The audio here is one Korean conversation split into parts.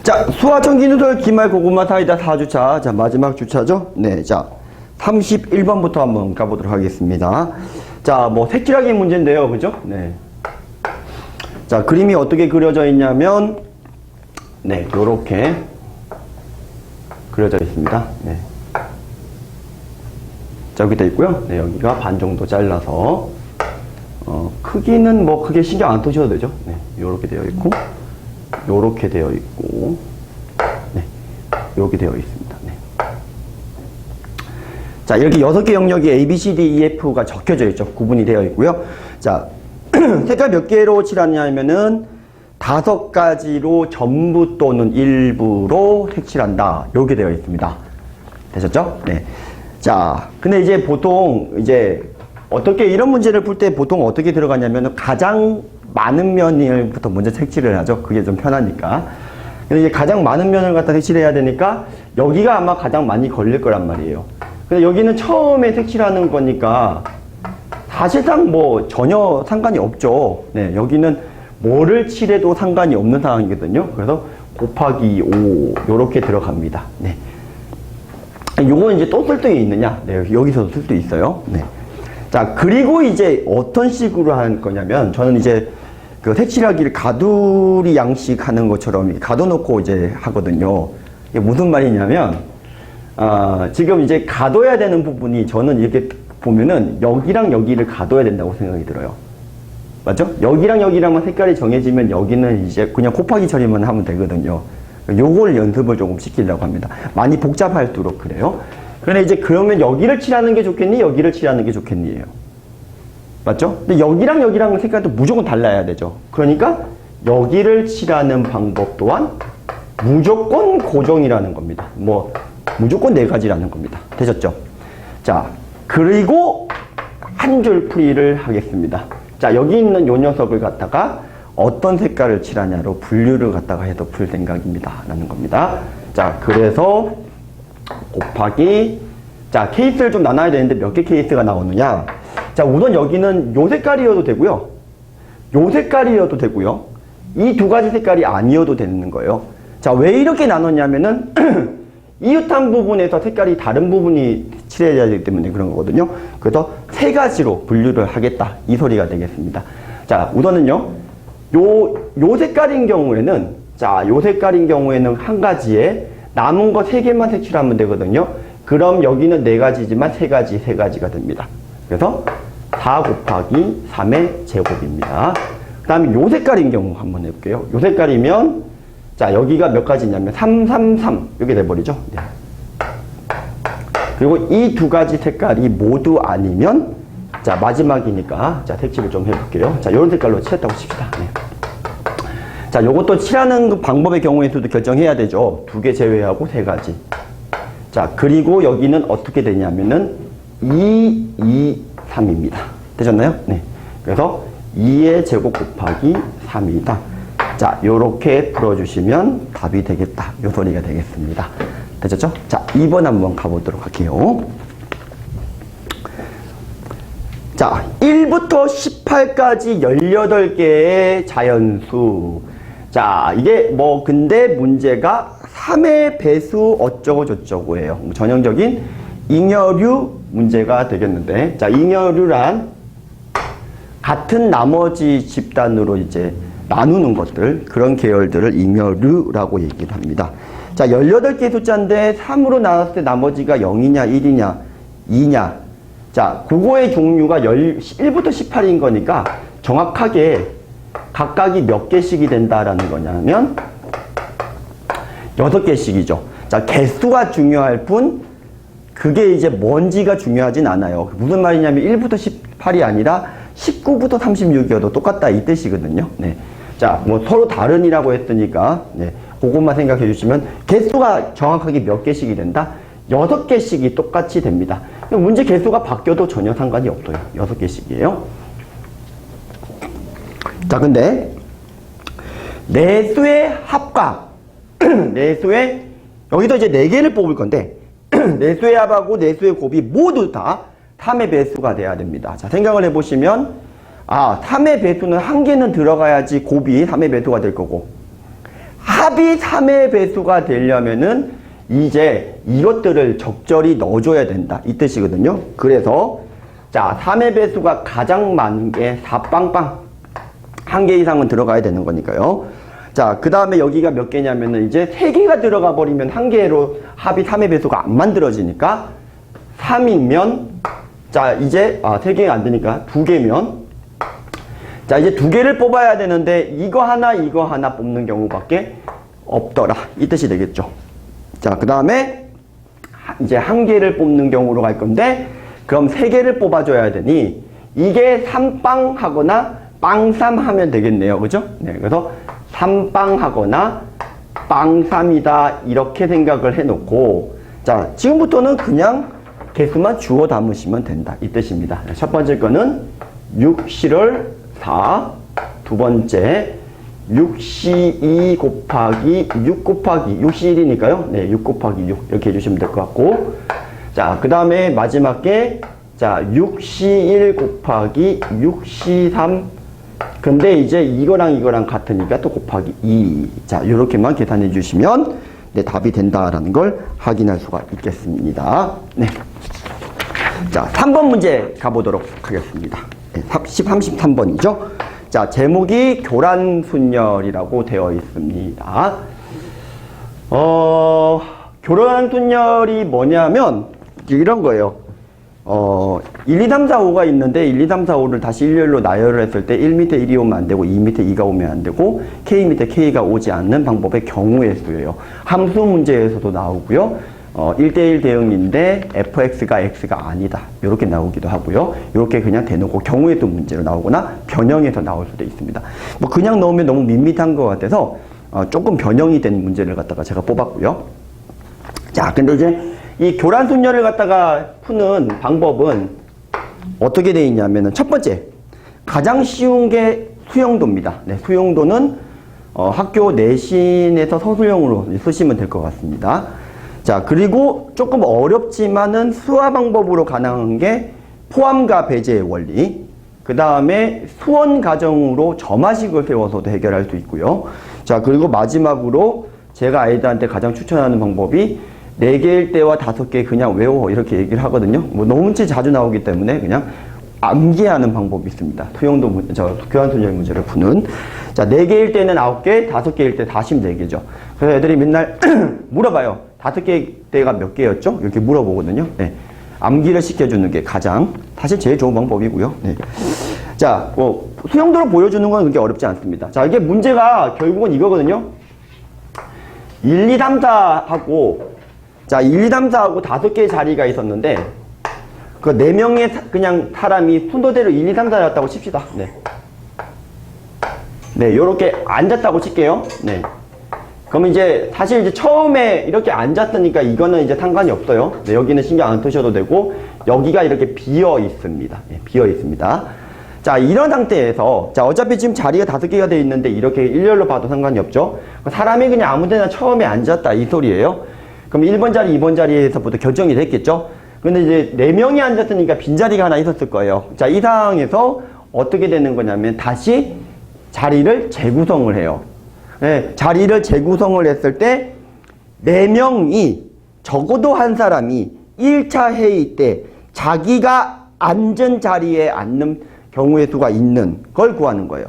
자, 수화청기누설 기말 고구마 사이다 4주차. 자, 마지막 주차죠? 네, 자, 31번부터 한번 가보도록 하겠습니다. 자, 뭐, 색칠하기 문제인데요. 그죠? 네. 자, 그림이 어떻게 그려져 있냐면, 네, 요렇게 그려져 있습니다. 네. 자, 여기 돼 있고요. 네, 여기가 반 정도 잘라서, 크기는 뭐 크게 신경 안 쓰셔도 되죠. 네, 요렇게 되어 있고, 요렇게 되어 있고, 네, 요렇게 되어 있습니다. 네. 자, 이렇게 6개 영역이 A, B, C, D, E, F가 적혀져 있죠. 구분이 되어 있고요. 자, 색깔 몇 개로 칠하냐면은 5가지로 전부 또는 일부로 색칠한다. 요렇게 되어 있습니다. 되셨죠? 네. 자, 근데 이제 보통 이제 어떻게 이런 문제를 풀 때 보통 어떻게 들어가냐면은 가장 많은 면부터 먼저 색칠을 하죠. 그게 좀 편하니까. 근데 이제 가장 많은 면을 갖다 색칠해야 되니까 여기가 아마 가장 많이 걸릴 거란 말이에요. 근데 여기는 처음에 색칠하는 거니까 사실상 뭐 전혀 상관이 없죠. 네, 여기는 뭐를 칠해도 상관이 없는 상황이거든요. 그래서 곱하기 5 요렇게 들어갑니다. 네. 요건 이제 또 쓸 데 있느냐? 네, 여기서도 쓸 수 있어요. 네. 자, 그리고 이제 어떤 식으로 할 거냐면 저는 이제 그 색칠하기를 가두리 양식 하는 것처럼 가둬놓고 이제 하거든요. 이게 무슨 말이냐면, 지금 이제 가둬야 되는 부분이 저는 이렇게 보면은 여기랑 여기를 가둬야 된다고 생각이 들어요. 맞죠? 여기랑 여기랑만 색깔이 정해지면 여기는 이제 그냥 곱하기 처리만 하면 되거든요. 요걸 연습을 조금 시키려고 합니다. 많이 복잡할수록 그래요. 그런데 이제 그러면 여기를 칠하는 게 좋겠니? 여기를 칠하는 게 좋겠니예요. 맞죠? 근데 여기랑 여기랑 색깔도 무조건 달라야 되죠. 그러니까 여기를 칠하는 방법 또한 무조건 고정이라는 겁니다. 뭐 무조건 4가지라는 겁니다. 되셨죠? 자, 그리고 한 줄 풀이를 하겠습니다. 자, 여기 있는 요 녀석을 갖다가 어떤 색깔을 칠하냐로 분류를 갖다가 해서 풀 생각입니다. 라는 겁니다. 자, 그래서 곱하기, 자, 케이스를 좀 나눠야 되는데 몇 개 케이스가 나오느냐. 자, 우선 여기는 요 색깔이어도 되고요. 요 색깔이어도 되고요. 이 2가지 색깔이 아니어도 되는 거예요. 자, 왜 이렇게 나눴냐면은 이웃한 부분에서 색깔이 다른 부분이 칠해야 되기 때문에 그런 거거든요. 그래서 3가지로 분류를 하겠다. 이 소리가 되겠습니다. 자, 우선은요. 요 색깔인 경우에는, 자, 요 색깔인 경우에는 한 가지에 남은 거 3개만 색칠하면 되거든요. 그럼 여기는 4가지지만 3가지가 됩니다. 그래서 4 곱하기 3의 제곱입니다. 그 다음에 요 색깔인 경우 한번 해볼게요. 요 색깔이면, 자, 여기가 몇 가지냐면 3, 3, 3. 이렇게 돼버리죠. 네. 그리고 이 2가지 색깔이 모두 아니면, 자, 마지막이니까, 자, 색칠을 좀 해볼게요. 자, 요런 색깔로 칠했다고 칩시다. 네. 자, 요것도 칠하는 방법의 경우에서도 결정해야 되죠. 2개 제외하고 3가지. 자, 그리고 여기는 어떻게 되냐면은 2, 2, 3입니다. 되셨나요? 네. 그래서 2의 제곱 곱하기 3이다. 자, 요렇게 풀어주시면 답이 되겠다. 요 소리가 되겠습니다. 되셨죠? 자, 2번 한번 가보도록 할게요. 자, 1부터 18까지 18개의 자연수. 자, 이게 뭐, 근데 문제가 3의 배수 어쩌고 저쩌고예요. 전형적인 잉여류 문제가 되겠는데, 자, 잉여류란 같은 나머지 집단으로 이제 나누는 것들, 그런 계열들을 잉여류라고 얘기를 합니다. 자, 18개의 숫자인데 3으로 나눴을 때 나머지가 0이냐, 1이냐, 2냐. 자, 그거의 종류가 1부터 18인 거니까 정확하게 각각이 몇 개씩이 된다라는 거냐면 6개씩이죠. 자, 개수가 중요할 뿐 그게 이제 뭔지가 중요하진 않아요. 무슨 말이냐면 1부터 18이 아니라 19부터 36이어도 똑같다 이 뜻이거든요. 네. 자, 뭐 서로 다른이라고 했으니까 네. 그것만 생각해 주시면 개수가 정확하게 몇 개씩이 된다? 6개씩이 똑같이 됩니다. 문제 개수가 바뀌어도 전혀 상관이 없어요. 6개씩이에요. 자, 근데 내수의 합과 내수의 여기도 이제 4개를 뽑을 건데 내수의 합하고 내수의 곱이 모두 다 3의 배수가 돼야 됩니다. 자, 생각을 해보시면 3의 배수는 1개는 들어가야지 곱이 3의 배수가 될 거고 합이 3의 배수가 되려면은 이제 이것들을 적절히 넣어줘야 된다. 이 뜻이거든요. 그래서 자, 3의 배수가 가장 많은 게 4빵빵. 한 개 이상은 들어가야 되는 거니까요. 자, 그 다음에 여기가 몇 개냐면은 이제 3개가 들어가 버리면 한 개로 합이 3의 배수가 안 만들어지니까 3이면 자, 이제 3개가 안 되니까 2개면 자, 이제 2개를 뽑아야 되는데 이거 하나 뽑는 경우밖에 없더라. 이 뜻이 되겠죠. 자, 그 다음에 이제 1개를 뽑는 경우로 갈 건데 그럼 3개를 뽑아줘야 되니 이게 3빵 하거나 빵3 하면 되겠네요. 그죠? 네, 그래서 3빵 하거나 빵3이다. 이렇게 생각을 해놓고 자, 지금부터는 그냥 개수만 주워 담으시면 된다. 이 뜻입니다. 첫 번째 거는 6C를 4, 두 번째 6C 2 곱하기 6 곱하기 6C 1이니까요. 네, 6 곱하기 6 이렇게 해주시면 될 것 같고 자, 그 다음에 마지막 게 자, 6C 1 곱하기 6C 3 근데 이제 이거랑 같으니까 또 곱하기 2 자, 요렇게만 계산해 주시면 네, 답이 된다라는 걸 확인할 수가 있겠습니다. 네. 자, 3번 문제 가보도록 하겠습니다. 네, 33번이죠. 자, 제목이 교란순열이라고 되어 있습니다. 교란순열이 뭐냐면 이런 거예요. 1, 2, 3, 4, 5가 있는데 1, 2, 3, 4, 5를 다시 일렬로 나열을 했을 때 1 밑에 1이 오면 안 되고 2 밑에 2가 오면 안 되고 K 밑에 K가 오지 않는 방법의 경우의 수예요. 함수 문제에서도 나오고요. 1대1 대응인데 fx가 x가 아니다. 이렇게 나오기도 하고요. 이렇게 그냥 대놓고 경우의 수 문제로 나오거나 변형해서 나올 수도 있습니다. 뭐 그냥 넣으면 너무 밋밋한 것 같아서 조금 변형이 된 문제를 갖다가 제가 뽑았고요. 자, 근데 이제 이 교란순열을 갖다가 푸는 방법은 어떻게 되어 있냐면은 첫 번째 가장 쉬운 게 수용도입니다. 네, 수용도는 학교 내신에서 서술형으로 쓰시면 될 것 같습니다. 자, 그리고 조금 어렵지만은 수화 방법으로 가능한 게 포함과 배제의 원리, 그 다음에 수원 가정으로 점화식을 세워서도 해결할 수 있고요. 자, 그리고 마지막으로 제가 아이들한테 가장 추천하는 방법이 4개일 때와 5개 그냥 외워 이렇게 얘기를 하거든요. 뭐 너무 자주 나오기 때문에 그냥 암기하는 방법이 있습니다. 교란순열 문제를 푸는. 자, 4개일 때는 9개, 5개일 때 54개죠. 그래서 애들이 맨날 물어봐요. 5개 때가 몇 개였죠? 이렇게 물어보거든요. 네. 암기를 시켜주는 게 가장 사실 제일 좋은 방법이고요. 네. 자, 수용도로 보여주는 건 그렇게 어렵지 않습니다. 자, 이게 문제가 결국은 이거거든요. 1, 2, 3, 4하고 자, 1, 2, 3, 4하고 5개의 자리가 있었는데 그 4명의 그냥 사람이 순서대로 1, 2, 3, 4였다고 칩시다. 네. 네, 요렇게 앉았다고 칠게요. 네. 그럼 이제 사실 이제 처음에 이렇게 앉았으니까 이거는 이제 상관이 없어요. 네, 여기는 신경 안 쓰셔도 되고 여기가 이렇게 비어 있습니다. 네, 비어 있습니다. 자, 이런 상태에서 자, 어차피 지금 자리가 5개가 되어 있는데 이렇게 일렬로 봐도 상관이 없죠. 사람이 그냥 아무 데나 처음에 앉았다 이 소리예요. 그럼 1번 자리, 2번 자리에서부터 결정이 됐겠죠. 근데 이제 4명이 앉았으니까 빈자리가 하나 있었을 거예요. 자, 이 상황에서 어떻게 되는 거냐면 다시 자리를 재구성을 해요. 네, 자리를 재구성을 했을 때 4명이 적어도 한 사람이 1차 회의 때 자기가 앉은 자리에 앉는 경우의 수가 있는 걸 구하는 거예요.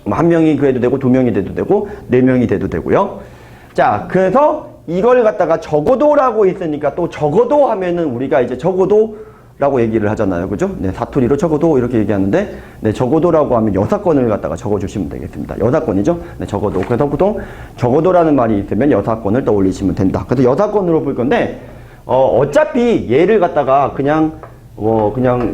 1명이 그래도 되고 2명이 돼도 되고 4명이 돼도 되고요. 자, 그래서 이걸 갖다가 적어도라고 있으니까 또 적어도 하면은 우리가 이제 적어도라고 얘기를 하잖아요. 그죠? 네, 사투리로 적어도 이렇게 얘기하는데 네, 적어도라고 하면 여사건을 갖다가 적어주시면 되겠습니다. 여사건이죠? 네, 적어도. 그래서 보통 적어도라는 말이 있으면 여사건을 떠올리시면 된다. 그래서 여사건으로 볼 건데 어차피 얘를 갖다가 그냥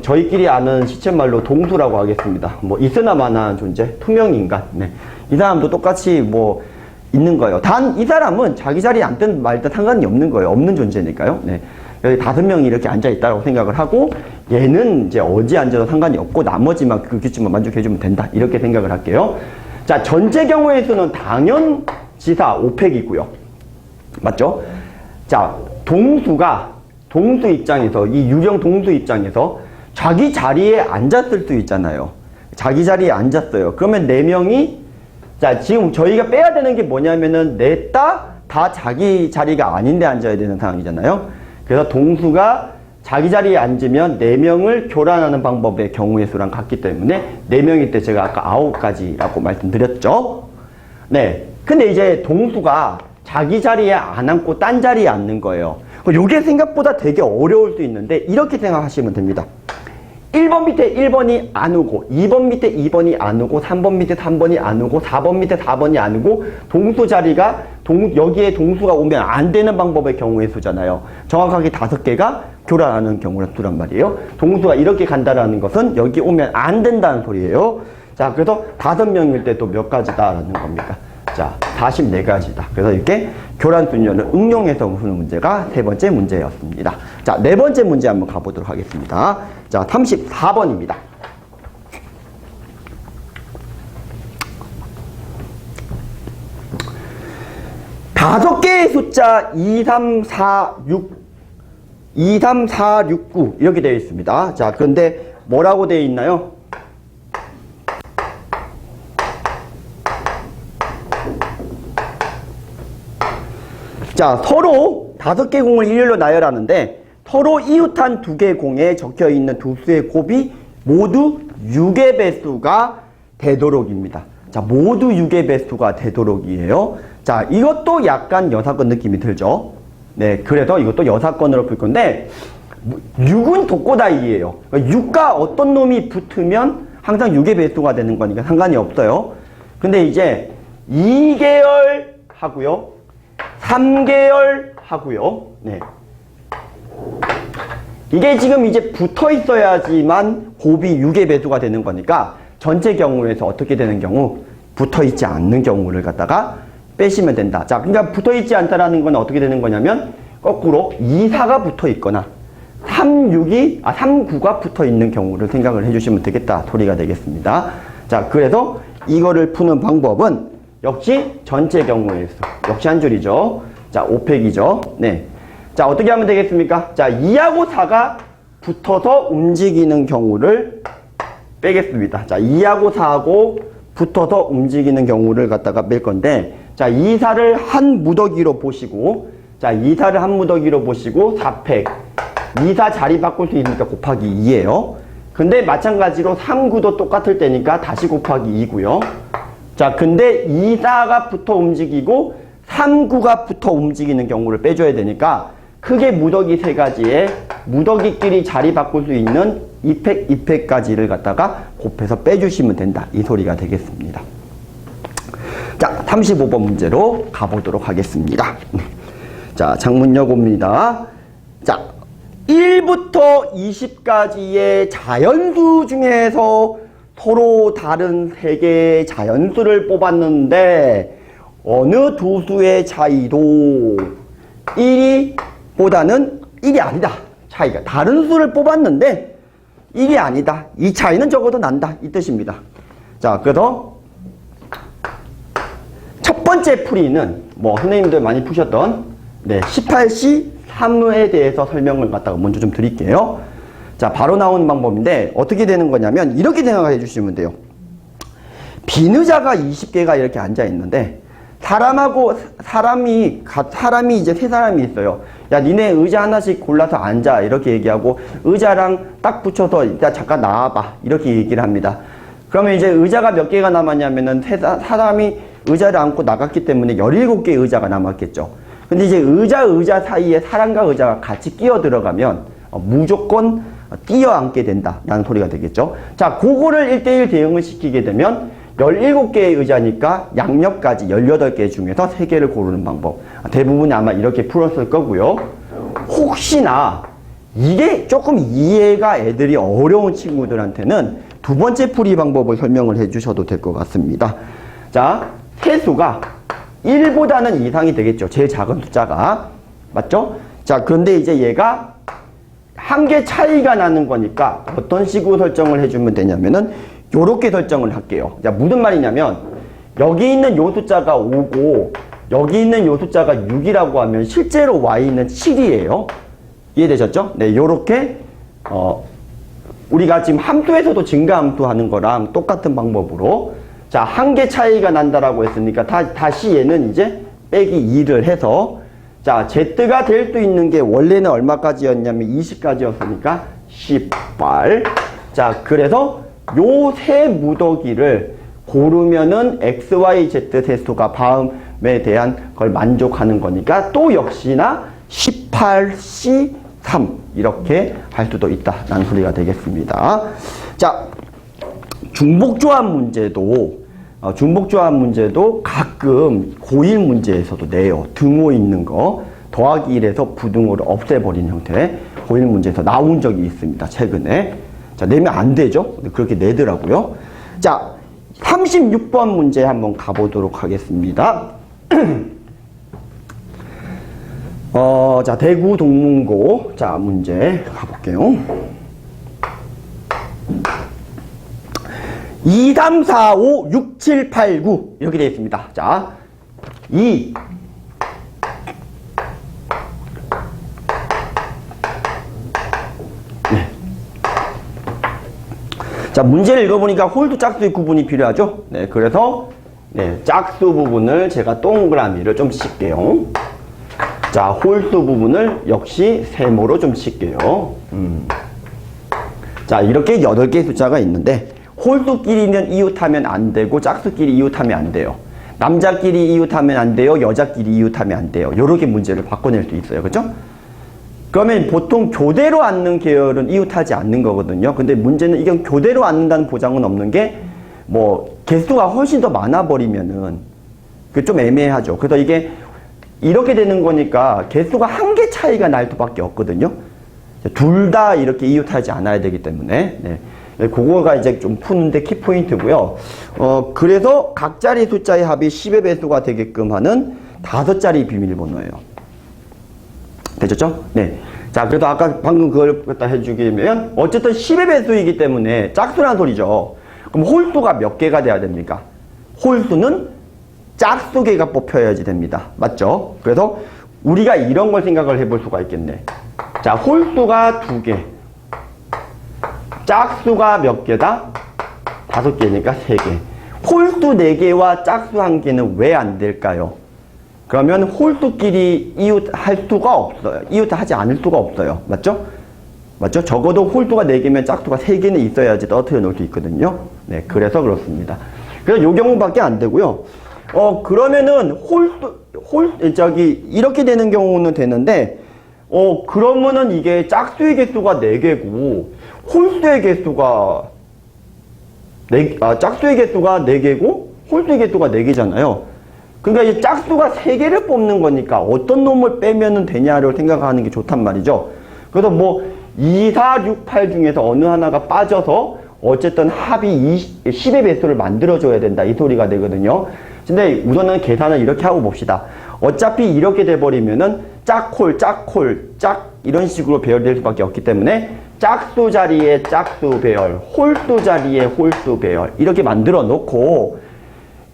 저희끼리 아는 시쳇말로 동수라고 하겠습니다. 뭐 있으나마나한 존재, 투명인간. 네. 이 사람도 똑같이 뭐 있는 거예요. 단 이 사람은 자기 자리에 앉든 말든 상관이 없는 거예요. 없는 존재니까요. 네. 여기 5명이 이렇게 앉아있다고 생각을 하고 얘는 이제 어디 앉아도 상관이 없고 나머지만 그 규칙만 만족해주면 된다. 이렇게 생각을 할게요. 자, 전체 경우의 수는 당연지사 5팩이고요. 맞죠? 자, 동수 입장에서 이 유령 동수 입장에서 자기 자리에 앉았을 수 있잖아요. 자기 자리에 앉았어요. 그러면 4명이 자, 지금 저희가 빼야 되는 게 뭐냐면은 냈다 다 자기 자리가 아닌데 앉아야 되는 상황이잖아요. 그래서 동수가 자기 자리에 앉으면 4명을 교란하는 방법의 경우의 수랑 같기 때문에 4명일 때 제가 아까 9가지라고 말씀드렸죠. 네. 근데 이제 동수가 자기 자리에 안 앉고 딴 자리에 앉는 거예요. 이게 생각보다 되게 어려울 수 있는데 이렇게 생각하시면 됩니다. 1번 밑에 1번이 안 오고 2번 밑에 2번이 안 오고 3번 밑에 3번이 안 오고 4번 밑에 4번이 안 오고 동수 자리가 여기에 동수가 오면 안 되는 방법의 경우의 수잖아요. 정확하게 5개가 교란하는 경우의 수란 말이에요. 동수가 이렇게 간다라는 것은 여기 오면 안 된다는 소리예요. 자, 그래서 5명일 때 또 몇 가지다라는 겁니까? 자, 44가지다. 그래서 이렇게 교란 순열을 응용해서 푸는 문제가 3번째 문제였습니다. 자, 4번째 문제 한번 가보도록 하겠습니다. 자, 34번입니다. 다섯 개의 숫자 2, 3, 4, 6, 2, 3, 4, 6, 9 이렇게 되어 있습니다. 자, 그런데 뭐라고 되어 있나요? 자, 서로 5개 공을 일렬로 나열하는데 서로 이웃한 2개 공에 적혀있는 두 수의 곱이 모두 6의 배수가 되도록입니다. 자, 모두 6의 배수가 되도록이에요. 자, 이것도 약간 여사건 느낌이 들죠. 네, 그래서 이것도 여사건으로 풀 건데 6은 독고다이예요. 그러니까 6과 어떤 놈이 붙으면 항상 6의 배수가 되는 거니까 상관이 없어요. 근데 이제 2계열 하고요. 3계열 하고요. 네. 이게 지금 이제 붙어 있어야지만 곱이 6의 배수가 되는 거니까 전체 경우에서 어떻게 되는 경우? 붙어 있지 않는 경우를 갖다가 빼시면 된다. 자, 그러니까 붙어 있지 않다라는 건 어떻게 되는 거냐면 거꾸로 2, 4가 붙어 있거나 3, 9가 붙어 있는 경우를 생각을 해주시면 되겠다. 소리가 되겠습니다. 자, 그래서 이거를 푸는 방법은 역시 전체 경우의 수. 역시 한 줄이죠. 자, 5팩이죠. 네. 자, 어떻게 하면 되겠습니까? 자, 2하고 4가 붙어서 움직이는 경우를 빼겠습니다. 자, 2하고 4하고 붙어서 움직이는 경우를 갖다가 뺄 건데, 자, 2, 4를 한 무더기로 보시고, 자, 2, 4를 한 무더기로 보시고, 4팩. 2, 4 자리 바꿀 수 있으니까 곱하기 2예요. 근데 마찬가지로 3, 9도 똑같을 때니까 다시 곱하기 2고요. 자, 근데 2, 4가 붙어 움직이고 3, 9가 붙어 움직이는 경우를 빼줘야 되니까 크게 무더기 3가지에 무더기끼리 자리 바꿀 수 있는 2팩, 2팩까지를 갖다가 곱해서 빼주시면 된다. 이 소리가 되겠습니다. 자, 35번 문제로 가보도록 하겠습니다. 자, 장문여고입니다. 자, 1부터 20까지의 자연수 중에서 서로 다른 3개의 자연수를 뽑았는데 어느 두 수의 차이도 1이 보다는 1이 아니다. 차이가 다른 수를 뽑았는데 1이 아니다. 이 차이는 적어도 난다. 이 뜻입니다. 자, 그래서 첫 번째 풀이는 뭐 선생님들 많이 푸셨던 18시 3에 대해서 설명을 갖다가 먼저 좀 드릴게요. 자, 바로 나오는 방법인데 어떻게 되는 거냐면 이렇게 생각해 주시면 돼요. 빈 의자가 20개가 이렇게 앉아 있는데 사람이 이제 3사람이 있어요. 야, 니네 의자 하나씩 골라서 앉아. 이렇게 얘기하고 의자랑 딱 붙여서 일단 잠깐 나와봐. 이렇게 얘기를 합니다. 그러면 이제 의자가 몇 개가 남았냐면은 사람이 의자를 앉고 나갔기 때문에 17개의 의자가 남았겠죠. 근데 이제 의자 사이에 사람과 의자가 같이 끼어 들어가면 무조건 끼어 앉게 된다라는 소리가 되겠죠. 자, 그거를 1대1 대응을 시키게 되면 17개의 의자니까 양옆까지 18개 중에서 3개를 고르는 방법. 대부분 아마 이렇게 풀었을 거고요. 혹시나 이게 조금 이해가 애들이 어려운 친구들한테는 두 번째 풀이 방법을 설명을 해주셔도 될 것 같습니다. 자, 세수가 1보다는 이상이 되겠죠. 제일 작은 숫자가. 맞죠? 자, 그런데 이제 얘가 한 개 차이가 나는 거니까 어떤 식으로 설정을 해주면 되냐면은 요렇게 설정을 할게요. 자, 무슨 말이냐면 여기 있는 요 숫자가 5고 여기 있는 요 숫자가 6이라고 하면 실제로 y는 7이에요. 이해되셨죠? 네, 요렇게 우리가 지금 함수에서도 증가함수 하는 거랑 똑같은 방법으로 자, 한 개 차이가 난다라고 했으니까 다시 얘는 이제 빼기 2를 해서 자, Z가 될 수 있는 게 원래는 얼마까지였냐면 20까지였으니까 18. 자, 그래서 요 세 무더기를 고르면은 X, Y, Z 세수가 바음에 대한 걸 만족하는 거니까 또 역시나 18C3 이렇게 할 수도 있다라는 소리가 되겠습니다. 자, 중복조합 문제도 가끔 고1 문제에서도 내요. 등호 있는 거 더하기 1에서 부등호를 없애버린 형태 고1 문제에서 나온 적이 있습니다. 최근에. 자, 내면 안 되죠? 그렇게 내더라고요. 자, 36번 문제 한번 가보도록 하겠습니다. 자, 대구 동문고. 자, 문제 가볼게요. 2, 3, 4, 5, 6, 7, 8, 9 이렇게 되어 있습니다. 자, 2 네. 자, 문제를 읽어보니까 홀수 짝수의 구분이 필요하죠. 네, 그래서 네, 짝수 부분을 제가 동그라미를 좀 칠게요. 자, 홀수 부분을 역시 세모로 좀 칠게요. 자, 이렇게 8개의 숫자가 있는데 홀수끼리는 이웃하면 안 되고 짝수끼리 이웃하면 안 돼요. 남자끼리 이웃하면 안 돼요. 여자끼리 이웃하면 안 돼요. 요렇게 문제를 바꿔낼 수 있어요. 그죠? 그러면 보통 교대로 앉는 계열은 이웃하지 않는 거거든요. 근데 문제는 이건 교대로 앉는다는 보장은 없는 게 뭐 개수가 훨씬 더 많아 버리면은 그 좀 애매하죠. 그래서 이게 이렇게 되는 거니까 개수가 한 개 차이가 날 수밖에 없거든요. 둘 다 이렇게 이웃하지 않아야 되기 때문에 네. 그거가 이제 좀 푸는데 키포인트고요. 그래서 각 자리 숫자의 합이 10의 배수가 되게끔 하는 5자리 비밀번호예요. 되셨죠? 네. 자, 그래도 아까 방금 그걸 갖다 해주기면 어쨌든 10의 배수이기 때문에 짝수란 소리죠. 그럼 홀수가 몇 개가 돼야 됩니까? 홀수는 짝수 개가 뽑혀야지 됩니다. 맞죠? 그래서 우리가 이런 걸 생각을 해볼 수가 있겠네. 자, 홀수가 2개. 짝수가 몇 개다? 5개니까 3개. 홀수 4개와 짝수 1개는 왜 안 될까요? 그러면 홀수끼리 이웃할 수가 없어요. 이웃하지 않을 수가 없어요. 맞죠? 맞죠? 적어도 홀수가 4개면 짝수가 3개는 있어야지 떨어뜨려 놓을 수 있거든요. 네, 그래서 그렇습니다. 그래서 요 경우밖에 안 되고요. 그러면은 이렇게 되는 경우는 되는데, 그러면은 이게 짝수의 개수가 4개고, 홀수의 개수가 짝수의 개수가 4개고 홀수의 개수가 4개잖아요. 그러니까 이 짝수가 3개를 뽑는 거니까 어떤 놈을 빼면은 되냐를 생각하는 게 좋단 말이죠. 그래서 뭐 2, 4, 6, 8 중에서 어느 하나가 빠져서 어쨌든 합이 10의 배수를 만들어줘야 된다 이 소리가 되거든요. 근데 우선은 계산을 이렇게 하고 봅시다. 어차피 이렇게 돼버리면은 짝홀, 짝 이런 식으로 배열될 수밖에 없기 때문에 짝수 자리에 짝수 배열, 홀수 자리에 홀수 배열 이렇게 만들어 놓고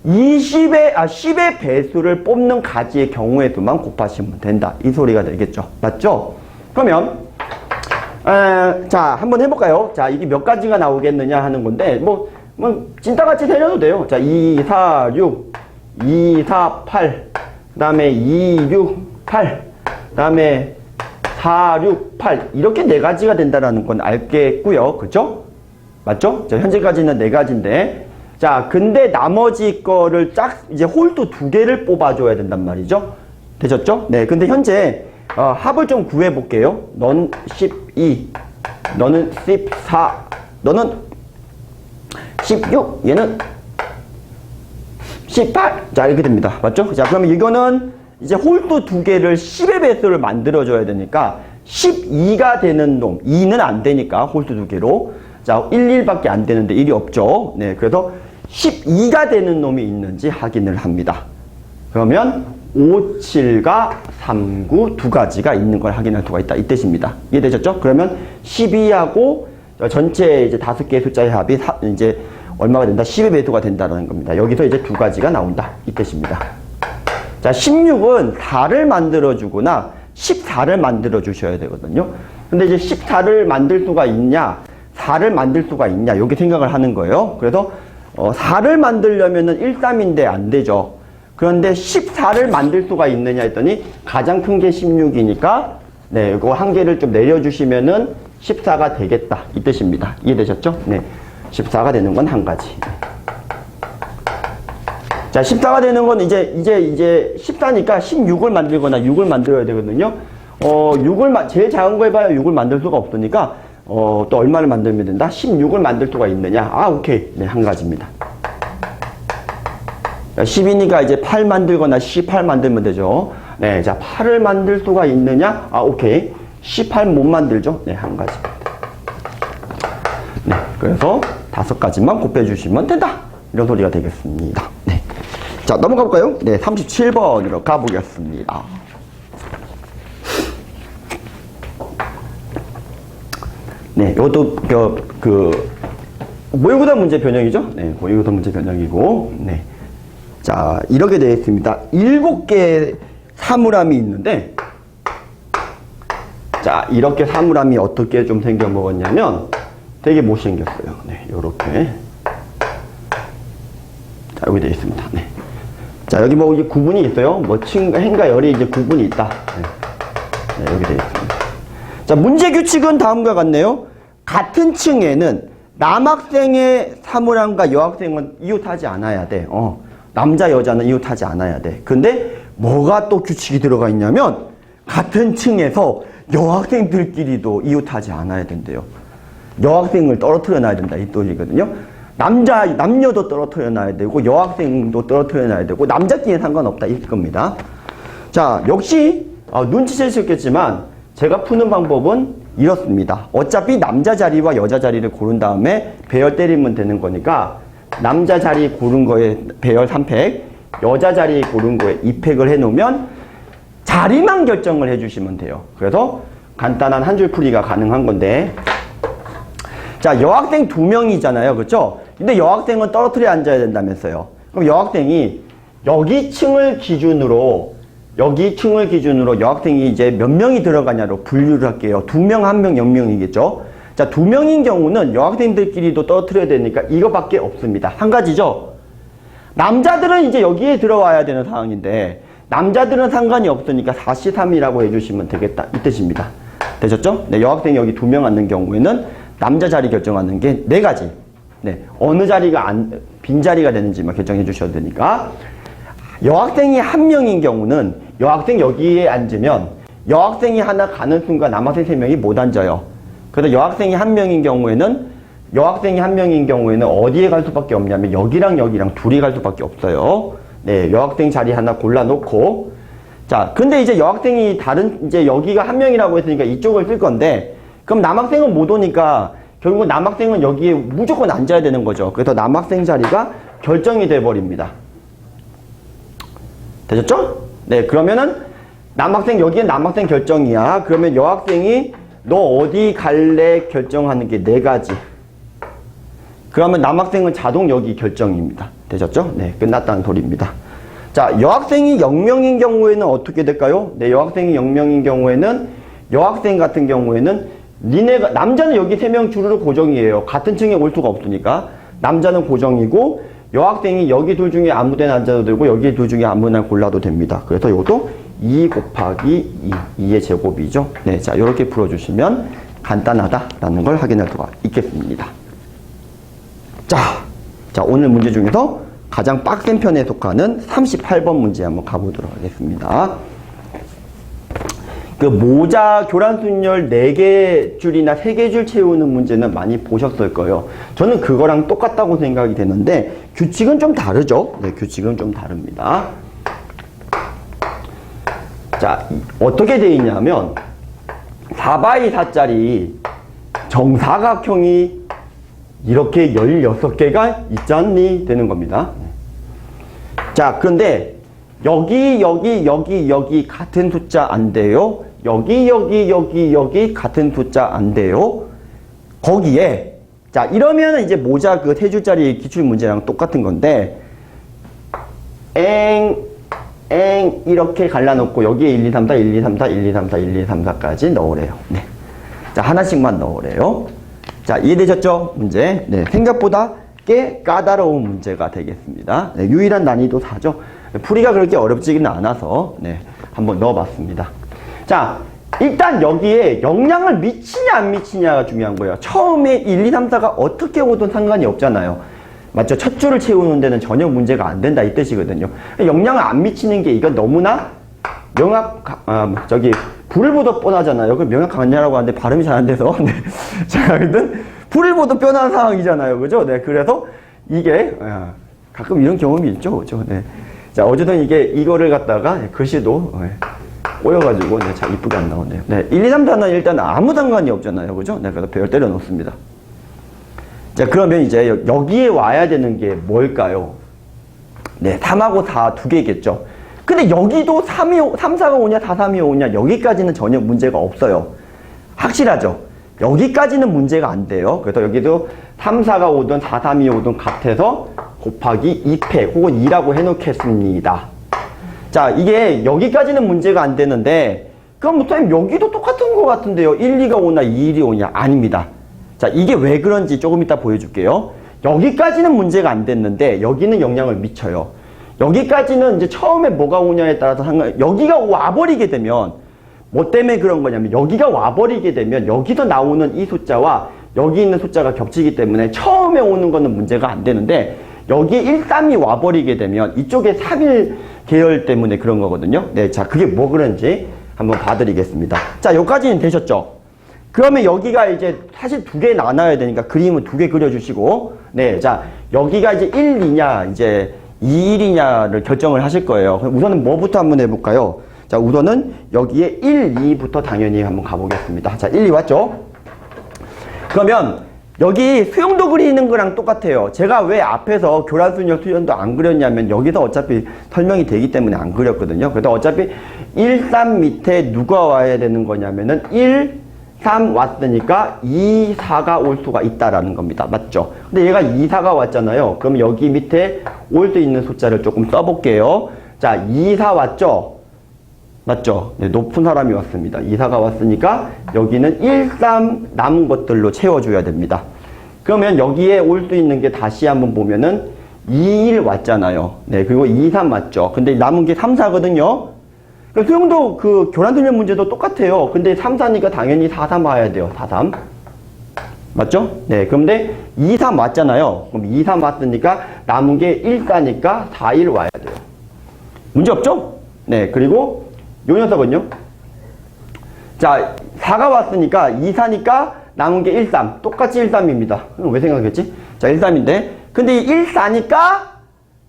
10의 배수를 뽑는 가지의 경우의 수만 곱하시면 된다. 이 소리가 되겠죠. 맞죠? 그러면 자, 한번 해볼까요? 자, 이게 몇 가지가 나오겠느냐 하는 건데 뭐 찐따같이 세려도 돼요. 자, 2, 4, 6, 2, 4, 8 그 다음에 2, 6, 8 그 다음에 4, 6, 8 이렇게 4가지가 된다는 건 알겠고요. 그죠? 맞죠? 자, 현재까지는 4가지인데 자, 근데 나머지 거를 이제 홀수 2개를 뽑아줘야 된단 말이죠. 되셨죠? 네, 근데 현재 합을 좀 구해볼게요. 넌 12, 너는 14, 너는 16, 얘는 18. 자, 이렇게 됩니다. 맞죠? 자, 그러면 이거는 이제 홀수 2개를 10의 배수를 만들어줘야 되니까 12가 되는 놈, 2는 안 되니까 홀수 2개로. 자, 1, 1밖에 안 되는데 1이 없죠. 네, 그래서 12가 되는 놈이 있는지 확인을 합니다. 그러면 5, 7과 3, 9 두 가지가 있는 걸 확인할 수가 있다. 이 뜻입니다. 이해되셨죠? 그러면 12하고 전체 이제 5개의 숫자의 합이 이제 얼마가 된다? 10의 배수가 된다는 겁니다. 여기서 이제 2가지가 나온다. 이 뜻입니다. 자, 16은 4를 만들어주거나 14를 만들어주셔야 되거든요. 근데 이제 14를 만들 수가 있냐, 4를 만들 수가 있냐, 이렇게 생각을 하는 거예요. 그래서 4를 만들려면은 1, 3인데 안 되죠. 그런데 14를 만들 수가 있느냐 했더니 가장 큰 게 16이니까 네, 이거 한 개를 좀 내려주시면은 14가 되겠다. 이 뜻입니다. 이해되셨죠? 네. 14가 되는 건 한 가지. 자, 14가 되는 건 이제 14니까 16을 만들거나 6을 만들어야 되거든요. 제일 작은 거 해봐야 6을 만들 수가 없으니까, 또 얼마를 만들면 된다? 16을 만들 수가 있느냐? 아, 오케이. 네, 한 가지입니다. 10이니까 이제 8 만들거나 18 만들면 되죠. 네, 자, 8을 만들 수가 있느냐? 아, 오케이. 18 못 만들죠? 네, 한 가지입니다. 네, 그래서 5가지만 곱해주시면 된다. 이런 소리가 되겠습니다. 네. 자, 넘어가 볼까요? 네, 37번으로 가보겠습니다. 네, 이것도, 모의고사 문제 변형이죠? 네, 모의고사 문제 변형이고, 네. 자, 이렇게 되어 있습니다. 7개의 사물함이 있는데, 자, 이렇게 사물함이 어떻게 좀 생겨 먹었냐면, 되게 못생겼어요. 네, 요렇게. 자, 여기 되어 있습니다. 네. 자, 여기 뭐, 이제 구분이 있어요. 뭐, 행과 열이 이제 구분이 있다. 네. 네, 여기 되어 있습니다. 자, 문제 규칙은 다음과 같네요. 같은 층에는 남학생의 사물함과 여학생은 이웃하지 않아야 돼. 남자, 여자는 이웃하지 않아야 돼. 근데 뭐가 또 규칙이 들어가 있냐면, 같은 층에서 여학생들끼리도 이웃하지 않아야 된대요. 여학생을 떨어뜨려 놔야 된다. 이 논리거든요. 남녀도 떨어뜨려 놔야 되고, 여학생도 떨어뜨려 놔야 되고, 남자끼리는 상관없다. 이 겁니다. 자, 역시, 눈치채셨겠지만, 제가 푸는 방법은 이렇습니다. 어차피 남자 자리와 여자 자리를 고른 다음에 배열 때리면 되는 거니까, 남자 자리 고른 거에 배열 3팩, 여자 자리 고른 거에 2팩을 해놓으면, 자리만 결정을 해주시면 돼요. 그래서 간단한 한 줄 풀이가 가능한 건데, 자, 여학생 2명이잖아요. 그렇죠? 근데 여학생은 떨어뜨려 앉아야 된다면서요. 그럼 여학생이 여기 층을 기준으로 여학생이 이제 몇 명이 들어가냐로 분류를 할게요. 2명, 1명, 0명이겠죠? 자, 2명인 경우는 여학생들끼리도 떨어뜨려야 되니까 이거밖에 없습니다. 한 가지죠? 남자들은 이제 여기에 들어와야 되는 상황인데, 남자들은 상관이 없으니까 4C3이라고 해주시면 되겠다. 이 뜻입니다. 되셨죠? 네, 여학생이 여기 2명 앉는 경우에는 남자 자리 결정하는 게 4가지. 네, 어느 자리가 빈자리가 되는지만 결정해 주셔야 되니까. 여학생이 1명인 경우는 여학생 여기에 앉으면 여학생이 하나 가는 순간 남학생 3명이 못 앉아요. 그래서 여학생이 1명인 경우에는 어디에 갈 수밖에 없냐면 여기랑 여기랑 둘이 갈 수밖에 없어요. 네, 여학생 자리 하나 골라놓고. 자, 근데 이제 여학생이 이제 여기가 1명이라고 했으니까 이쪽을 쓸 건데, 그럼 남학생은 못 오니까 결국 남학생은 여기에 무조건 앉아야 되는 거죠. 그래서 남학생 자리가 결정이 돼버립니다. 되셨죠? 네, 그러면은 남학생, 여기엔 남학생 결정이야. 그러면 여학생이 너 어디 갈래 결정하는 게 4가지. 그러면 남학생은 자동 여기 결정입니다. 되셨죠? 네, 끝났다는 소리입니다. 자, 여학생이 0명인 경우에는 어떻게 될까요? 네, 여학생이 0명인 경우에는, 여학생 같은 경우에는, 남자는 여기 3명 주르륵 고정이에요. 같은 층에 올 수가 없으니까. 남자는 고정이고, 여학생이 여기 둘 중에 아무 데나 앉아도 되고, 여기 둘 중에 아무나 골라도 됩니다. 그래서 이것도 2 곱하기 2의 제곱이죠. 네, 자, 이렇게 풀어주시면 간단하다라는 걸 확인할 수가 있겠습니다. 자, 오늘 문제 중에서 가장 빡센 편에 속하는 38번 문제 한번 가보도록 하겠습니다. 그 모자 교란순열 4개 줄이나 3개 줄 채우는 문제는 많이 보셨을 거예요. 저는 그거랑 똑같다고 생각이 되는데 규칙은 좀 다르죠. 네, 규칙은 좀 다릅니다. 자, 어떻게 되어 있냐면 4x4짜리 정사각형이 이렇게 16개가 있지 않니? 되는 겁니다. 자, 그런데 여기 같은 숫자 안 돼요. 여기 같은 숫자 안 돼요. 거기에 자, 이러면 이제 모자 그 3줄짜리 기출 문제랑 똑같은 건데 이렇게 갈라놓고 여기에 1, 2, 3, 4, 1, 2, 3, 4, 1, 2, 3, 4, 1, 2, 3, 4까지 넣으래요. 네. 자, 하나씩만 넣으래요. 자, 이해되셨죠? 문제. 네. 생각보다 꽤 까다로운 문제가 되겠습니다. 네, 유일한 난이도 4죠. 풀이가 그렇게 어렵지는 않아서 네, 한번 넣어봤습니다. 자, 일단 여기에 영향을 미치냐 안 미치냐가 중요한 거예요. 처음에 1, 2, 3, 4가 어떻게 오든 상관이 없잖아요. 맞죠? 첫 줄을 채우는 데는 전혀 문제가 안 된다 이 뜻이거든요. 영향을 안 미치는 게 이건 너무나 불을 보듯 뻔하잖아요. 그 명확하냐라고 하는데 발음이 잘 안 돼서. 네. 자, 근데 불을 보듯 뻔한 상황이잖아요. 그죠? 네. 그래서 이게, 가끔 이런 경험이 있죠. 그죠? 네. 자, 어쨌든 이거를 갖다가 글씨도 꼬여가지고, 네. 잘 이쁘게 안 나오네요. 네. 1, 2, 3, 4는 일단 아무 상관이 없잖아요. 그죠? 네. 그래서 별 때려 놓습니다. 자, 그러면 이제 여기에 와야 되는 게 뭘까요? 네. 3하고 4 두 개겠죠. 근데 여기도 3, 4가 오냐, 4, 3이 오냐, 여기까지는 전혀 문제가 없어요. 확실하죠? 여기까지는 문제가 안 돼요. 그래서 여기도 3, 4가 오든 4, 3이 오든 같아서 곱하기 2패 혹은 2라고 해놓겠습니다. 자, 이게 여기까지는 문제가 안 되는데, 그럼 선생님 여기도 똑같은 것 같은데요. 1, 2가 오나 2, 1이 오냐? 아닙니다. 자, 이게 왜 그런지 조금 이따 보여줄게요. 여기까지는 문제가 안 됐는데, 여기는 영향을 미쳐요. 여기까지는 이제 처음에 뭐가 오냐에 따라서 여기가 와버리게 되면, 뭐 때문에 그런 거냐면, 여기가 와버리게 되면, 여기서 나오는 이 숫자와 여기 있는 숫자가 겹치기 때문에 처음에 오는 거는 문제가 안 되는데, 여기에 1, 3이 와버리게 되면, 이쪽에 3일 계열 때문에 그런 거거든요. 네, 자, 그게 뭐 그런지 한번 봐드리겠습니다. 자, 여기까지는 되셨죠? 그러면 여기가 이제 사실 두 개 나눠야 되니까 그림을 두 개 그려주시고, 네, 자, 여기가 이제 1, 2냐, 이제 2, 1이냐를 결정을 하실 거예요. 우선은 뭐부터 한번 해볼까요? 자, 우선은 여기에 1, 2부터 당연히 한번 가보겠습니다. 자, 1, 2 왔죠? 그러면 여기 수용도 그리는 거랑 똑같아요. 제가 왜 앞에서 교란순열 수연도 안 그렸냐면 여기서 어차피 설명이 되기 때문에 안 그렸거든요. 그래서 어차피 1, 3 밑에 누가 와야 되는 거냐면은 1, 3 왔으니까 2, 4가 올 수가 있다라는 겁니다. 맞죠? 근데 얘가 2, 4가 왔잖아요. 그럼 여기 밑에 올 수 있는 숫자를 조금 써볼게요. 자, 2, 4 왔죠? 맞죠? 네, 높은 사람이 왔습니다. 2, 4가 왔으니까 여기는 1, 3 남은 것들로 채워줘야 됩니다. 그러면 여기에 올 수 있는 게 다시 한번 보면은 2, 1 왔잖아요. 네, 그리고 2, 3 맞죠? 근데 남은 게 3, 4거든요? 수용도 그 교란순열 문제도 똑같아요. 근데 3, 4니까 당연히 4, 3 와야 돼요. 4, 3. 맞죠? 네. 그런데 2, 3 왔잖아요. 그럼 2, 3 왔으니까 남은 게 1, 4니까 4, 1 와야 돼요. 문제 없죠? 네. 그리고 요 녀석은요. 자, 4가 왔으니까 2, 4니까 남은 게 1, 3. 똑같이 1, 3입니다. 왜 생각했지? 자, 1, 3인데. 근데 1, 4니까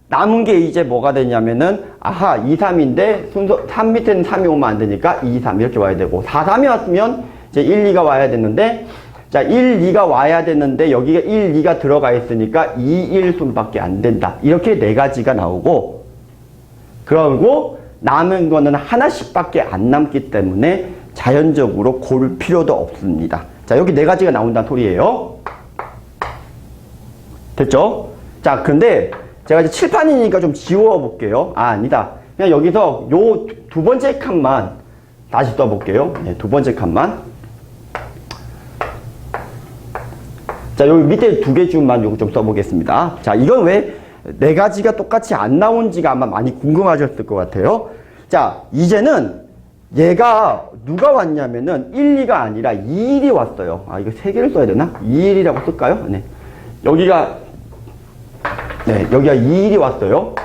남은 게 이제 뭐가 되냐면은, 아하, 2, 3인데, 순서, 3 밑에는 3이 오면 안 되니까 2, 3 이렇게 와야 되고, 4, 3이 왔으면 이제 1, 2가 와야 되는데, 자, 1, 2가 와야 되는데, 여기가 1, 2가 들어가 있으니까 2, 1 순밖에 안 된다. 이렇게 네 가지가 나오고, 그러고 남은 거는 하나씩밖에 안 남기 때문에 자연적으로 고를 필요도 없습니다. 자, 여기 네 가지가 나온다는 소리예요. 됐죠? 자, 근데, 제가 이제 칠판이니까 좀 지워볼게요. 아, 아니다. 그냥 여기서 요 두 번째 칸만 다시 써볼게요. 네, 두 번째 칸만. 자, 여기 밑에 두 개 줄만 요거 좀 써보겠습니다. 자, 이건 왜 네 가지가 똑같이 안 나온지가 아마 많이 궁금하셨을 것 같아요. 자, 이제는 얘가 누가 왔냐면은 1, 2가 아니라 2, 1이 왔어요. 아, 이거 세 개를 써야 되나? 2, 1이라고 쓸까요? 네. 여기가 2, 1이 왔어요.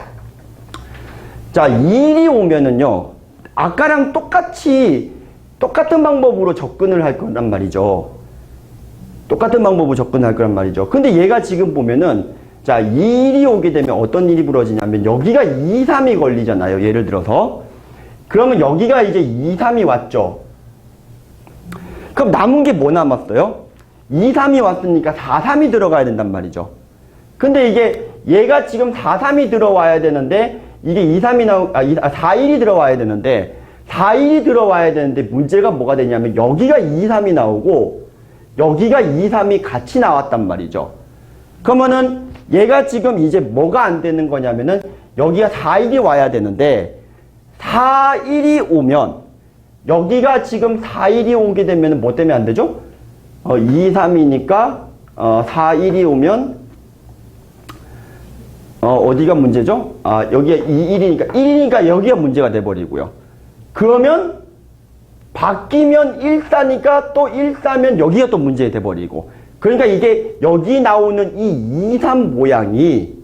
자, 2, 1이 오면은요, 아까랑 똑같은 방법으로 접근을 할 거란 말이죠. 똑같은 방법으로 접근할 거란 말이죠. 근데 얘가 지금 보면은, 자, 2, 1이 오게 되면 어떤 일이 벌어지냐면, 여기가 2, 3이 걸리잖아요. 예를 들어서. 그러면 여기가 이제 2, 3이 왔죠. 그럼 남은 게 뭐 남았어요? 2, 3이 왔으니까 4, 3이 들어가야 된단 말이죠. 근데 이게 얘가 지금 4, 3이 들어와야 되는데 이게 2, 3이 4, 1이 들어와야 되는데 4, 1이 들어와야 되는데 문제가 뭐가 되냐면 여기가 2, 3이 나오고 여기가 2, 3이 같이 나왔단 말이죠. 그러면은 얘가 지금 이제 뭐가 안 되는 거냐면은 여기가 4, 1이 와야 되는데 4, 1이 오면 여기가 지금 4, 1이 오게 되면 뭐 때문에 안 되죠? 2, 3이니까 4, 1이 오면 어디가 문제죠? 여기가 1이니까 여기가 문제가 돼버리고요. 그러면 바뀌면 1사니까 또 1사면 여기가 또 문제가 돼버리고. 그러니까 이게 여기 나오는 이 2, 3 모양이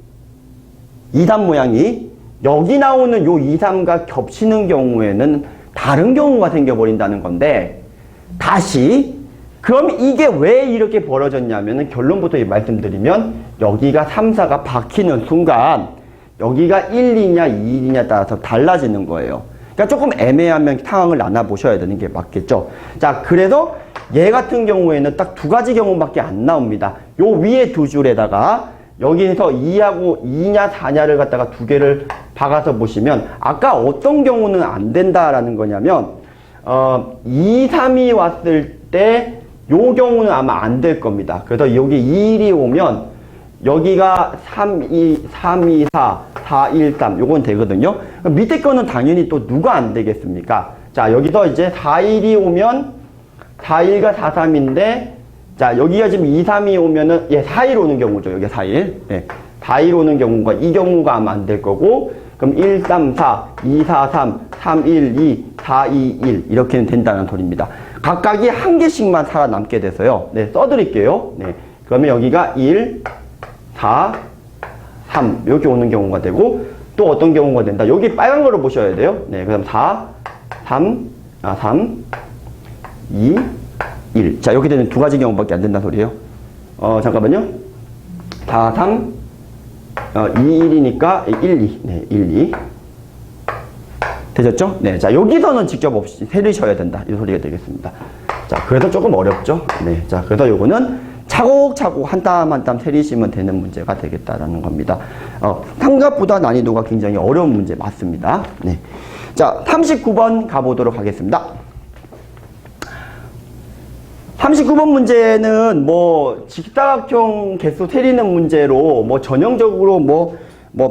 여기 나오는 요 2, 3가 겹치는 경우에는 다른 경우가 생겨버린다는 건데, 다시 그럼 이게 왜 이렇게 벌어졌냐면은 결론부터 말씀드리면 여기가 3, 4가 바뀌는 순간 여기가 1, 2냐 2, 1이냐 따라서 달라지는 거예요. 그러니까 조금 애매하면 상황을 나눠보셔야 되는 게 맞겠죠. 자, 그래서 얘 같은 경우에는 딱 두 가지 경우밖에 안 나옵니다. 요 위에 두 줄에다가 여기에서 2하고 2냐 4냐를 갖다가 두 개를 박아서 보시면 아까 어떤 경우는 안 된다라는 거냐면 2, 3이 왔을 때 요 경우는 아마 안 될 겁니다. 그래서 여기 2, 1이 오면 여기가 3, 2, 4, 4, 1, 3 요건 되거든요. 밑에 거는 당연히 또 누가 안 되겠습니까? 자, 여기서 이제 4, 1이 오면 4, 1과 4, 3인데 자, 여기가 지금 2, 3이 오면은 4, 1 오는 경우죠. 여기 4, 1. 4, 1 오는 경우가 이 경우가 아마 안 될 거고 그럼 1, 3, 4, 2, 4, 3, 3, 1, 2, 4, 2, 1 이렇게는 된다는 소리입니다. 각각이 한 개씩만 살아남게 돼서요. 써드릴게요. 그러면 여기가 1, 4, 3 이렇게 오는 경우가 되고 또 어떤 경우가 된다. 여기 빨간 거로 보셔야 돼요. 그럼 4, 3, 2, 1. 자, 이렇게 되는 두 가지 경우밖에 안 된다는 소리예요. 잠깐만요. 4, 3, 2, 1이니까 1, 2. 1, 2. 되셨죠? 자, 여기서는 직접 없이 세리셔야 된다. 이 소리가 되겠습니다. 자, 그래서 조금 어렵죠? 자, 그래서 요거는 차곡차곡 한 땀 한 땀 세리시면 되는 문제가 되겠다라는 겁니다. 생각보다 난이도가 굉장히 어려운 문제 맞습니다. 자, 39번 가보도록 하겠습니다. 39번 문제는 뭐 직사각형 개수 세리는 문제로 뭐 전형적으로 뭐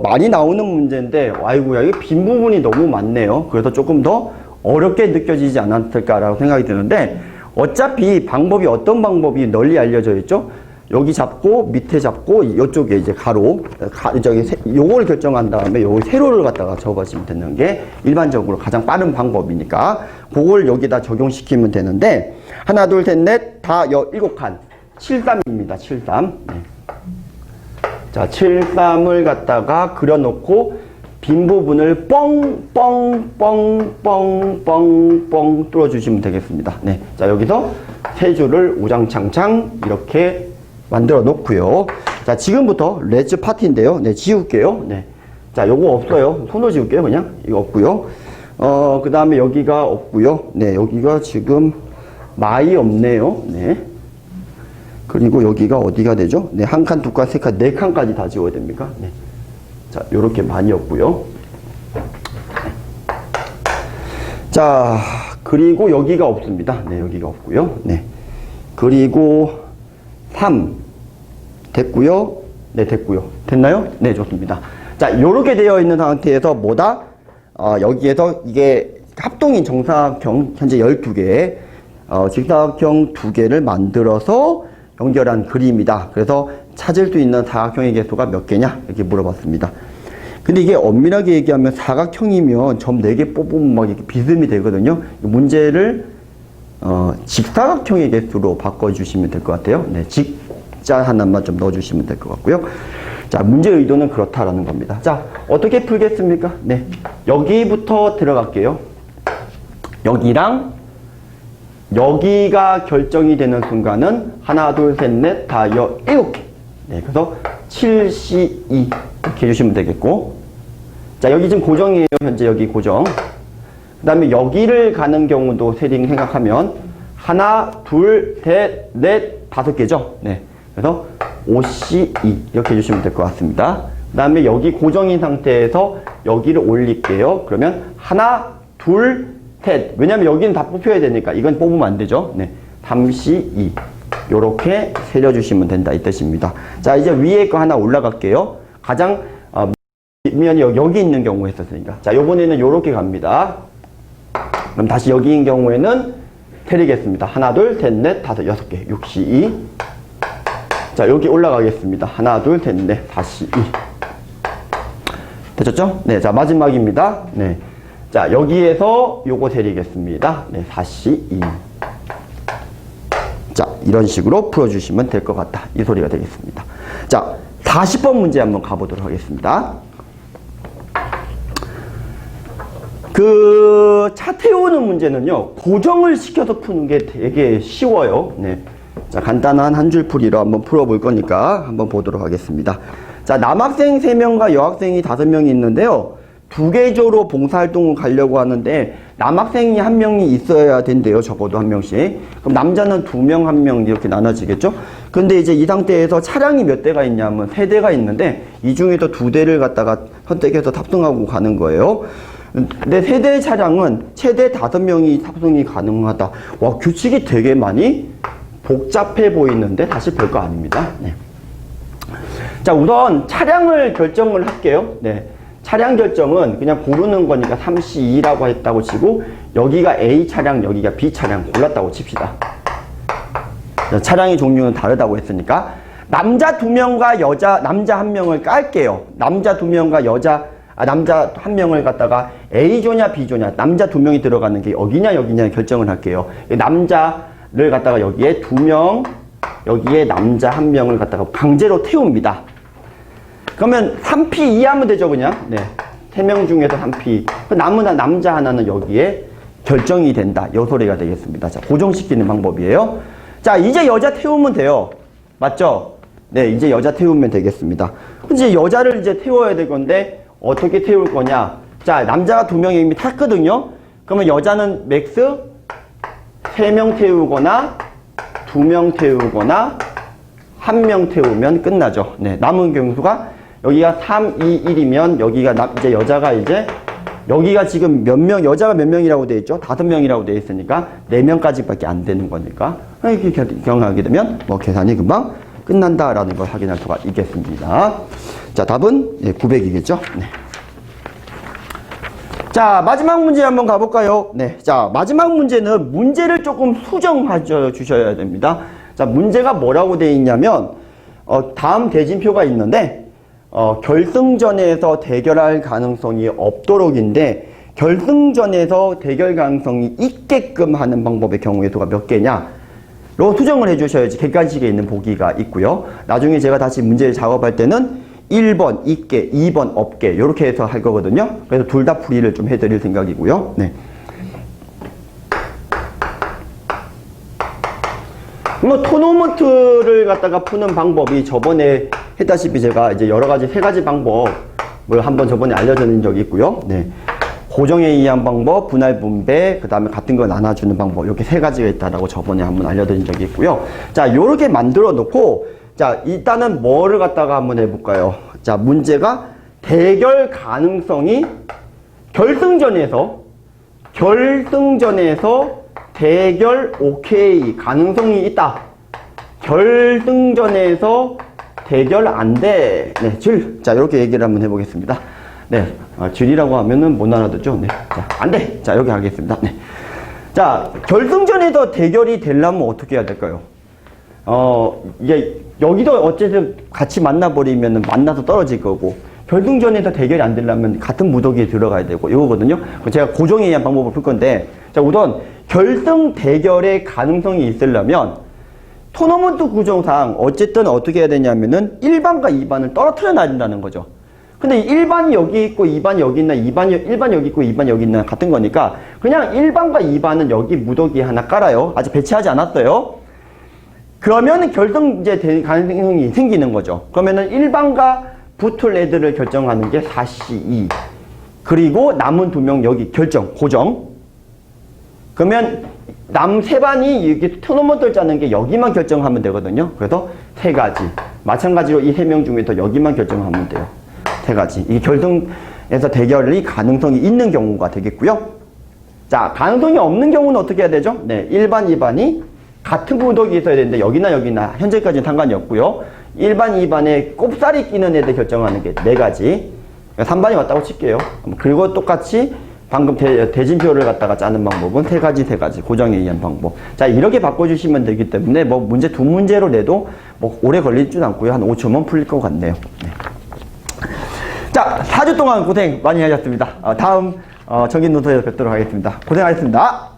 많이 나오는 문제인데 아이고야 이게 빈 부분이 너무 많네요. 그래서 조금 더 어렵게 느껴지지 않았을까라고 생각이 드는데 어차피 방법이 어떤 방법이 널리 알려져 있죠. 여기 잡고 밑에 잡고 이쪽에 이제 요걸 결정한 다음에 요 세로를 갖다가 접어주시면 되는 게 일반적으로 가장 빠른 방법이니까 그걸 여기다 적용시키면 되는데 하나 둘 셋 넷 다 7칸 73입니다. 73. 자, 73을 갖다가 그려놓고 빈 부분을 뻥뻥뻥뻥뻥뻥 뚫어주시면 되겠습니다. 자, 여기서 세 줄을 우장창창 이렇게 만들어 놓고요. 자, 지금부터 레즈 파트인데요. 지울게요. 자, 요거 없어요. 손으로 지울게요. 그냥. 이거 없고요. 그 다음에 여기가 없고요. 여기가 지금 마이 없네요. 그리고 여기가 어디가 되죠? 한 칸, 두 칸, 세 칸, 네 칸까지 다 지워야 됩니까? 자, 요렇게 많이 없고요. 자, 그리고 여기가 없습니다. 여기가 없고요. 그리고 3 됐고요. 됐고요. 됐나요? 좋습니다. 자, 요렇게 되어 있는 상태에서 뭐다? 여기에서 이게 합동인 정사각형 현재 12개, 직사각형 2개를 만들어서 연결한 그림이다. 그래서 찾을 수 있는 사각형의 개수가 몇 개냐? 이렇게 물어봤습니다. 근데 이게 엄밀하게 얘기하면 사각형이면 점 4개 뽑으면 막 이렇게 비스듬히 되거든요. 문제를 직사각형의 개수로 바꿔주시면 될 것 같아요. 직자 하나만 좀 넣어주시면 될 것 같고요. 자, 문제 의도는 그렇다라는 겁니다. 자, 어떻게 풀겠습니까? 여기부터 들어갈게요. 여기랑 여기가 결정이 되는 순간은 하나, 둘, 셋, 넷, 다 7개. 그래서 7C2 이렇게 해주시면 되겠고. 자, 여기 지금 고정이에요. 현재 여기 고정. 그 다음에 여기를 가는 경우도 세팅 생각하면 하나, 둘, 셋, 넷, 5개죠. 그래서 5C2 이렇게 해주시면 될 것 같습니다. 그 다음에 여기 고정인 상태에서 여기를 올릴게요. 그러면 하나, 둘, 셋. 왜냐면 여기는 다 뽑혀야 되니까 이건 뽑으면 안 되죠. 3C2 요렇게 세려주시면 된다 이 뜻입니다. 자, 이제 위에 거 하나 올라갈게요. 가장 면이 여기 있는 경우에 했었으니까. 자, 요번에는 요렇게 갑니다. 그럼 다시 여기인 경우에는 세리겠습니다. 하나, 둘, 셋, 넷, 5, 6개. 6C2. 자, 여기 올라가겠습니다. 하나, 둘, 셋, 넷, 4C2. 되셨죠? 네, 자, 마지막입니다. 네. 자, 여기에서 요거 데리겠습니다. 네, 4C2. 자, 이런 식으로 풀어주시면 될 것 같다. 이 소리가 되겠습니다. 자, 40번 문제 한번 가보도록 하겠습니다. 차 태우는 문제는요, 고정을 시켜서 푸는 게 되게 쉬워요. 네. 자, 간단한 한 줄 풀이로 한번 풀어볼 거니까 한번 보도록 하겠습니다. 자, 남학생 3명과 여학생이 5명이 있는데요. 2개 조로 봉사활동을 가려고 하는데 남학생이 1명이 있어야 된대요. 적어도 1명씩. 그럼 남자는 2명, 1명 이렇게 나눠지겠죠? 근데 이제 이 상태에서 차량이 몇 대가 있냐면 3대가 있는데 이 중에서 2대를 갖다가 선택해서 탑승하고 가는 거예요. 근데 3대의 차량은 최대 5명이 탑승이 가능하다. 와, 규칙이 되게 많이 복잡해 보이는데 사실 별거 아닙니다. 네. 자, 우선 차량을 결정을 할게요. 네. 차량 결정은 그냥 고르는 거니까 3C2라고 했다고 치고 여기가 A 차량, 여기가 B 차량 골랐다고 칩시다. 자, 차량의 종류는 다르다고 했으니까 남자 2명과 남자 1명을 깔게요. 남자 2명과 남자 1명을 갖다가 A조냐 B조냐 남자 2명이 들어가는 게 여기냐 여기냐 결정을 할게요. 남자를 갖다가 여기에 2명, 여기에 남자 1명을 갖다가 강제로 태웁니다. 그러면 3P2 하면 되죠, 그냥. 네. 3명 중에서 3P. 남은 남자 하나는 여기에 결정이 된다. 요 소리가 되겠습니다. 자, 고정시키는 방법이에요. 자, 이제 여자 태우면 돼요. 맞죠? 네, 이제 여자 태우면 되겠습니다. 이제 여자를 이제 태워야 될 건데, 어떻게 태울 거냐? 자, 남자가 2명이 이미 탔거든요? 그러면 여자는 맥스 3명 태우거나, 2명 태우거나, 1명 태우면 끝나죠. 네, 남은 경수가 여기가 3, 2, 1이면 여기가 이제 여기가 지금 여자가 몇 명이라고 되어 있죠? 5명이라고 되어 있으니까 4명까지밖에 안 되는 거니까 이렇게 경험하게 되면 뭐 계산이 금방 끝난다라는 걸 확인할 수가 있겠습니다. 자, 답은 900이겠죠? 네. 자, 마지막 문제 한번 가볼까요? 네. 자, 마지막 문제는 문제를 조금 수정해 주셔야 됩니다. 자, 문제가 뭐라고 되어 있냐면, 다음 대진표가 있는데, 결승전에서 대결할 가능성이 없도록인데, 결승전에서 대결 가능성이 있게끔 하는 방법의 경우의 수가 몇 개냐로 수정을 해 주셔야지 객관식에 있는 보기가 있고요. 나중에 제가 다시 문제를 작업할 때는 1번 있게, 2번 없게, 이렇게 해서 할 거거든요. 그래서 둘 다 풀이를 좀 해드릴 생각이고요. 네. 뭐 토너먼트를 갖다가 푸는 방법이 저번에 했다시피 제가 이제 여러 가지 3가지 방법을 한번 저번에 알려드린 적이 있고요. 네. 고정에 의한 방법, 분할 분배, 그 다음에 같은 걸 나눠주는 방법, 이렇게 3가지가 있다라고 저번에 한번 알려드린 적이 있고요. 자, 요렇게 만들어 놓고, 자, 일단은 뭐를 갖다가 한번 해볼까요? 자, 문제가 대결 가능성이 결승전에서 대결 오케이 가능성이 있다. 결승전에서 대결 안 돼. 네, 줄. 자, 이렇게 얘기를 한번 해보겠습니다. 네, 줄이라고 하면은 못 알아듣죠. 네, 자, 안 돼. 자, 여기 하겠습니다. 네. 자, 결승전에서 대결이 되려면 어떻게 해야 될까요? 이게 여기도 어쨌든 같이 만나버리면은 만나서 떨어질 거고, 결승전에서 대결이 안 되려면 같은 무더기에 들어가야 되고, 이거거든요. 제가 고정에 의한 방법을 풀 건데, 자, 우선 결승 대결의 가능성이 있으려면 토너먼트 구조상 어쨌든 어떻게 해야 되냐면은 1반과 2반을 떨어뜨려 놔야 된다는 거죠. 근데 1반이 여기 있고 2반이 여기 있나, 1반 여기 있고 2반 여기 있나 같은 거니까 그냥 1반과 2반은 여기 무더기 하나 깔아요. 아직 배치하지 않았어요. 그러면 결승 이제 될 가능성이 생기는 거죠. 그러면은 1반과 붙을 애들을 결정하는 게 4C2. 그리고 남은 2명 여기 결정, 고정. 그러면 남 3반이 이렇게 토너먼트를 짜는 게 여기만 결정하면 되거든요. 그래서 3가지. 마찬가지로 이 3명 중에서 여기만 결정하면 돼요. 3가지. 이 결승에서 대결이 가능성이 있는 경우가 되겠고요. 자, 가능성이 없는 경우는 어떻게 해야 되죠? 네, 1반, 2반이 같은 무더기에 있어야 되는데 여기나 여기나 현재까지는 상관이 없고요. 1반, 2반에 꼽살이 끼는 애들 결정하는 게 4가지. 3반이 왔다고 칠게요. 그리고 똑같이 방금 대진표를 갖다가 짜는 방법은 3가지 고정에 의한 방법. 자, 이렇게 바꿔주시면 되기 때문에 뭐 문제 2문제로 내도 뭐 오래 걸리진 않고요. 한 5초면 풀릴 것 같네요. 네. 자, 4주 동안 고생 많이 하셨습니다. 다음 정기 논술에서 뵙도록 하겠습니다. 고생하셨습니다.